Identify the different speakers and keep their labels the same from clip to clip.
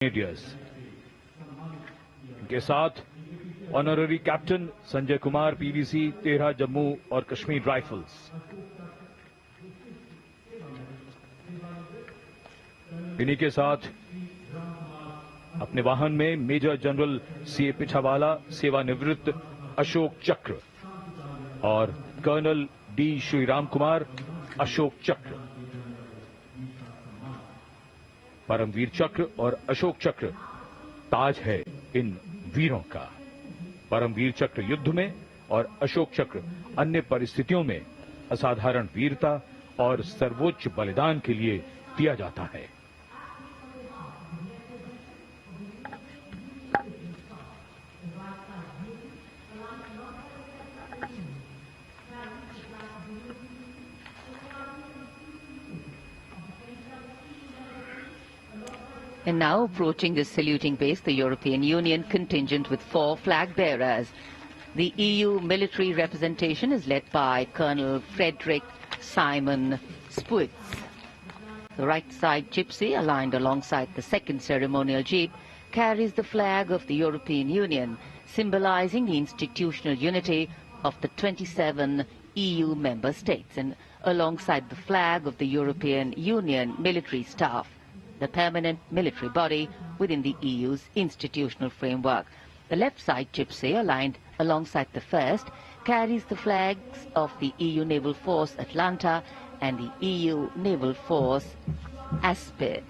Speaker 1: Grenadiers के साथ honorary captain Sanjay Kumar PVC 13 Jammu और कश्मीर राइफल्स। इन्हीं के साथ अपने वाहन में मेजर जनरल सीए पिछावाला सेवानिवृत्त अशोक चक्र और कर्नल डी श्रीराम कुमार अशोक चक्र। परमवीर चक्र और अशोक चक्र ताज है इन वीरों का। परमवीर चक्र युद्ध में और अशोक चक्र अन्य परिस्थितियों में असाधारण वीरता और सर्वोच्च बलिदान के लिए दिया जाता है।
Speaker 2: And now approaching the saluting base, the European Union contingent with 4 flag bearers. The EU military representation is led by Colonel Frederick Simon Spuitz. The right side gypsy, aligned alongside the second ceremonial jeep, carries the flag of the European Union, symbolizing the institutional unity of the 27 EU member states, and alongside the flag of the European Union military staff, the permanent military body within the EU's institutional framework. The left side gypsy, aligned alongside the first, carries the flags of the EU Naval Force Atlanta and the EU Naval Force Aspis.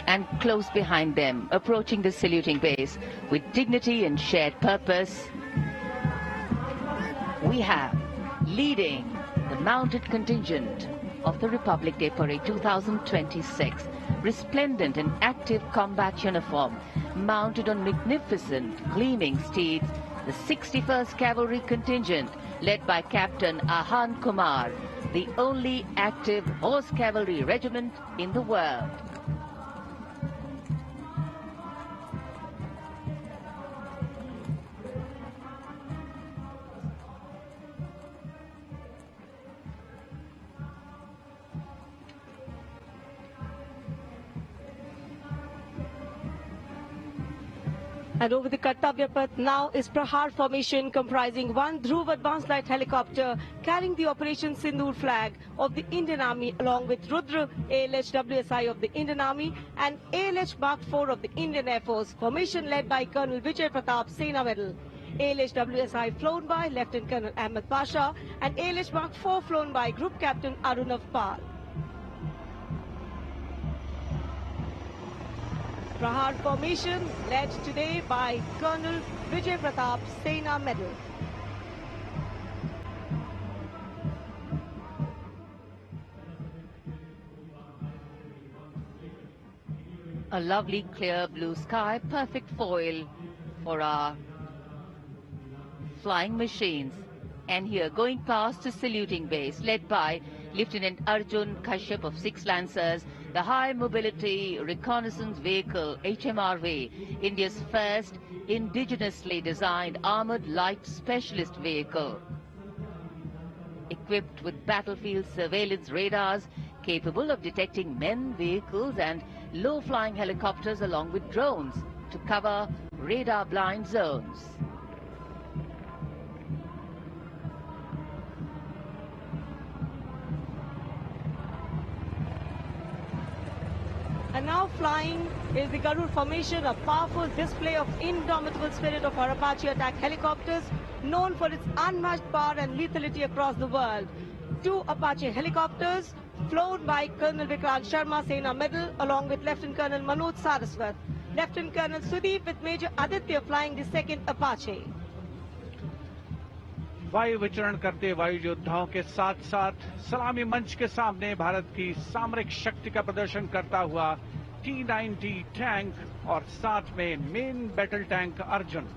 Speaker 2: And close behind them, approaching the saluting base with dignity and shared purpose, we have leading the mounted contingent of the Republic Day Parade 2026, resplendent in active combat uniform, mounted on magnificent gleaming steeds, the 61st Cavalry Contingent, led by Captain Ahan Kumar, the only active horse cavalry regiment in the world.
Speaker 3: And over the Kartavya Path now is Prahar formation, comprising 1 Dhruv advanced light helicopter carrying the Operation Sindoor flag of the Indian Army, along with Rudra ALH WSI of the Indian Army and ALH Mark IV of the Indian Air Force. Formation led by Colonel Vijay Pratap Sena Medal. ALH WSI flown by Lieutenant Colonel Ahmed Pasha and ALH Mark IV flown by Group Captain Arunav Pal. Prahar formation led today by Colonel Vijay Pratap Sena Medal.
Speaker 2: A lovely clear blue sky, perfect foil for our flying machines. And here, going past the saluting base, led by Lieutenant Arjun Kashyap of 6 Lancers, the High Mobility Reconnaissance Vehicle, HMRV, India's first indigenously designed armored light specialist vehicle. Equipped with battlefield surveillance radars, capable of detecting men, vehicles and low-flying helicopters along with drones to cover radar-blind zones.
Speaker 3: And now flying is the Garud formation, a powerful display of indomitable spirit of our Apache attack helicopters, known for its unmatched power and lethality across the world. 2 Apache helicopters flown by Colonel Vikrant Sharma Sena Medal, along with Lieutenant Colonel Manoj Saraswat. Lieutenant Colonel Sudeep with Major Aditya flying the 2nd Apache.
Speaker 4: वायु विचरण करते वायु योद्धाओं के साथ साथ सलामी मंच के सामने भारत की सामरिक शक्ति का प्रदर्शन करता हुआ T-90 टैंक और साथ में मेन बैटल टैंक अर्जुन।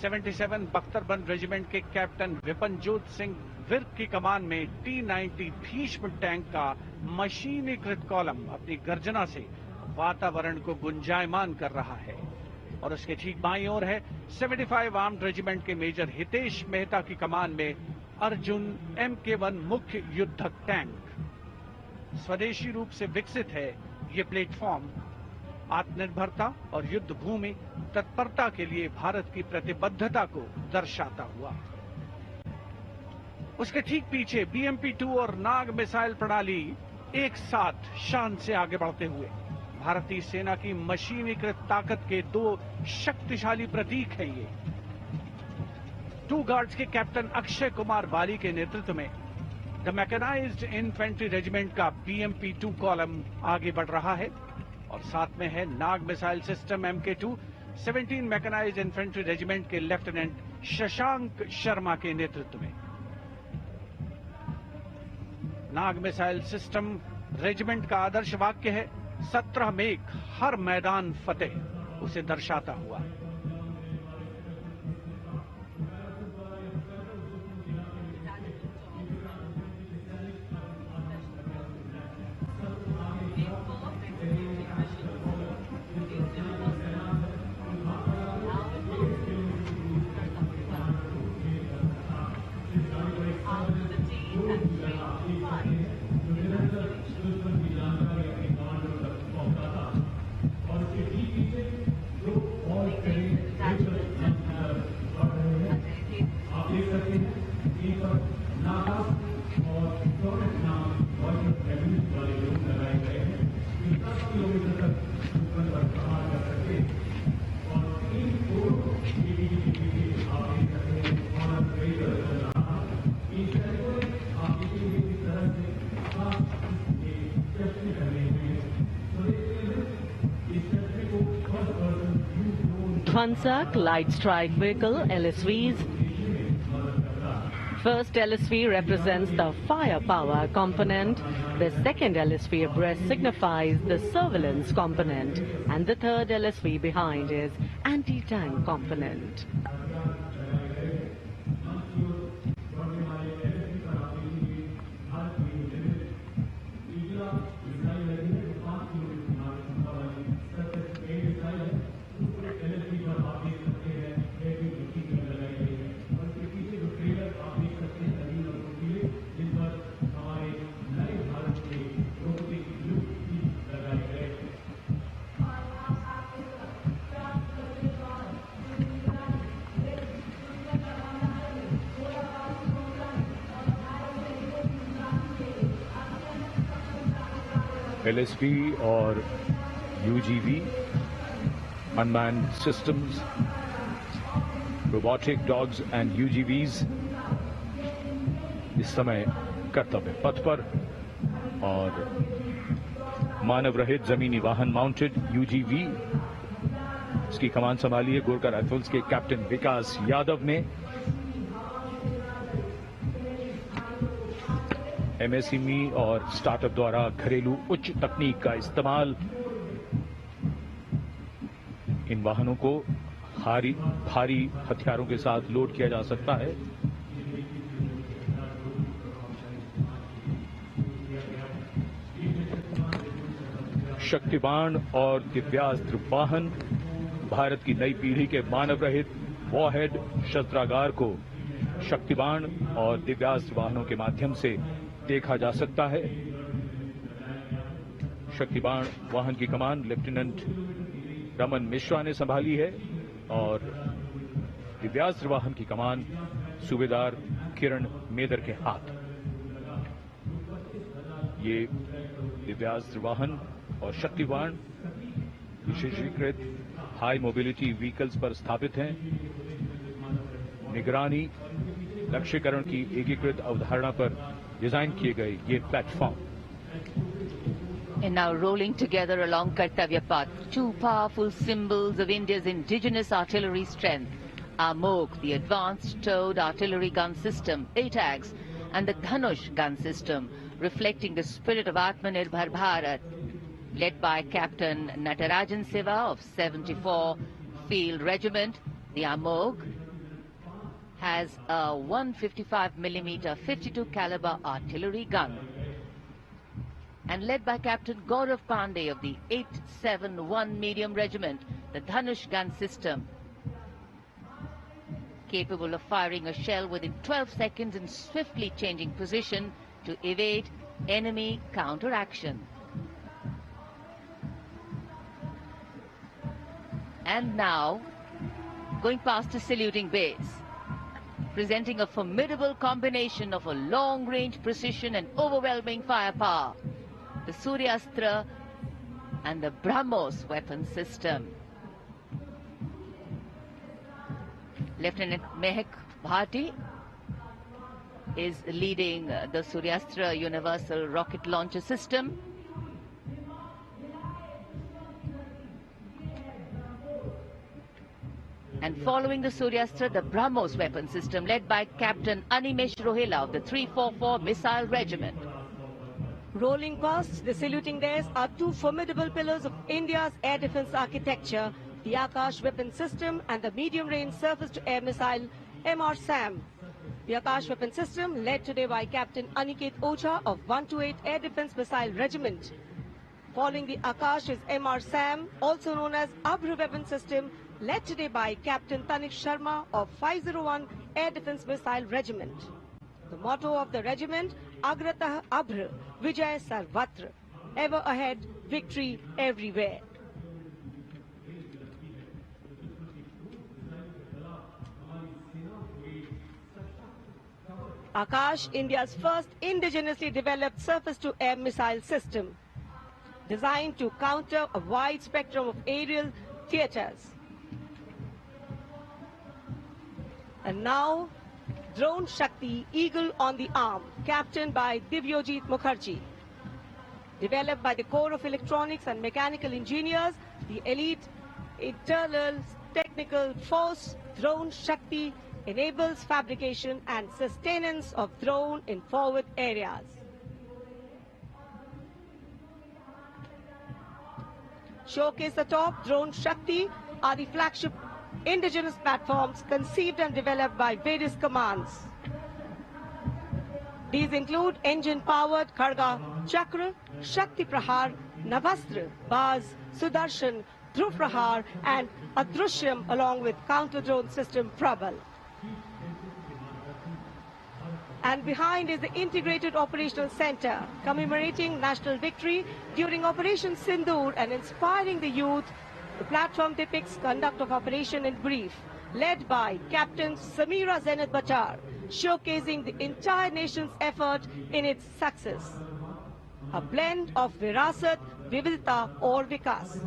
Speaker 4: 77 बख्तरबंद रेजिमेंट के कैप्टन विपनजोत सिंह विर्क की कमान में T-90 भीष्म टैंक का मशीनीकृत कॉलम अपनी गर्जना से वातावरण को गुंजायमान कर रहा है। और उसके ठीक बाईं ओर है 75 आर्म्ड रेजिमेंट के मेजर हितेश मेहता की कमान में अर्जुन MK1 मुख्य युद्धक टैंक। स्वदेशी रूप से विकसित है ये प्लेटफॉर्म आत्मनिर्भरता और युद्ध भूमि तत्परता के लिए भारत की प्रतिबद्धता को दर्शाता हुआ। उसके ठीक पीछे BMP-2 और नाग मिसाइल प्रणाली एक साथ शान से आगे बढ़ते हुए भारतीय सेना की मशीनीकृत ताकत के दो शक्तिशाली प्रतीक हैं ये। टू गार्ड्स के कैप्टन अक्षय कुमार बाली के नेतृत्व में द मैकेनाइज्ड इन्फेंट्री रेजिमेंट का BMP-2 कॉलम आगे बढ़ रहा है और साथ में है Nag missile system MK2 17 mechanized infantry regiment के लेफ्टिनेंट शशांक शर्मा के नेतृत्व में। नाग मिसाइल सिस्टम रेजिमेंट का आदर्श वाक्य है 17 मेघ हर मैदान फतेह, उसे दर्शाता हुआ।
Speaker 5: Dhansak Light Strike Vehicle LSVs. First LSV represents the firepower component, the second LSV abreast signifies the surveillance component, and the third LSV behind is anti-tank component.
Speaker 1: LSV और UGV, unmanned systems, robotic dogs and UGVs इस समय कर्तव्य पथ पर, और मानव रहित जमीनी वाहन माउंटेड UGV इसकी कमान संभाली है गोरखा राइफल्स के कैप्टन विकास यादव ने। MSME और स्टार्टअप द्वारा घरेलू उच्च तकनीक का इस्तेमाल इन वाहनों को भारी हथियारों के साथ लोड किया जा सकता है। शक्तिबाण और दिव्यास्त्र वाहन भारत की नई पीढ़ी के मानव रहित वॉरहेड शस्त्रागार को शक्तिबाण और दिव्यास्त्र वाहनों के माध्यम से देखा जा सकता है। शक्तिबाण वाहन की कमान लेफ्टिनेंट रमन मिश्रा ने संभाली है और दिव्यास्त्र वाहन की कमान सूबेदार किरण मेदर के हाथ। ये दिव्यास्त्र वाहन और शक्तिबाण विशेषीकृत हाई मोबिलिटी व्हीकल्स पर स्थापित हैं। निगरानी लक्ष्यकरण की एकीकृत अवधारणा पर डिजाइन किए गए ये platform.
Speaker 2: And now rolling together along Kartavya Path, two powerful symbols of India's indigenous artillery strength are MOG, the Advanced Towed Artillery Gun System, ATAGS, and the Dhanush gun system, reflecting the spirit of Atmanirbhar Bharat, led by Captain Natarajan Siva of 74 Field Regiment. The AMOG has a 155mm 52 caliber artillery gun, and led by Captain Gaurav Pandey of the 871 Medium Regiment, the Dhanush gun system capable of firing a shell within 12 seconds and swiftly changing position to evade enemy counteraction. And now, going past a saluting base, presenting a formidable combination of a long-range precision and overwhelming firepower, the Suryastra and the BrahMos weapon system. Lieutenant Mehak Bhati is leading the Suryastra Universal Rocket Launcher System. And following the Suryastra, the BrahMos weapon system led by Captain Animesh Rohela of the 344 Missile Regiment.
Speaker 3: Rolling past the saluting days are two formidable pillars of India's air defense architecture, the Akash weapon system and the medium-range surface-to-air missile MR-SAM. The Akash weapon system led today by Captain Aniket Ocha of 128 Air Defense Missile Regiment. Following the Akash is MR-SAM, also known as Abhr weapon system, led today by Captain Tanik Sharma of 501 Air Defense Missile Regiment. The motto of the regiment, Agratah Abhr, Vijay Sarvatra, ever ahead, victory everywhere. Akash, India's first indigenously developed surface-to-air missile system, designed to counter a wide spectrum of aerial theaters. And now, Drone Shakti Eagle on the Arm, captained by Divyojit Mukherjee. Developed by the Corps of Electronics and Mechanical Engineers, the elite internal technical force, Drone Shakti, enables fabrication and sustenance of drone in forward areas. Showcase atop Drone Shakti are the flagship indigenous platforms conceived and developed by various commands. These include engine-powered Kharga Chakra, Shakti Prahar, Navastra, Baz, Sudarshan, Dhruv Prahar and Adrushyam along with counter-drone system Prabal. And behind is the Integrated Operational Center, commemorating national victory during Operation Sindoor and inspiring the youth. The platform depicts conduct of operation in brief, led by Captain Samira Zenat Bachar, showcasing the entire nation's effort in its success. A blend of Virasat, Vividta or Vikas.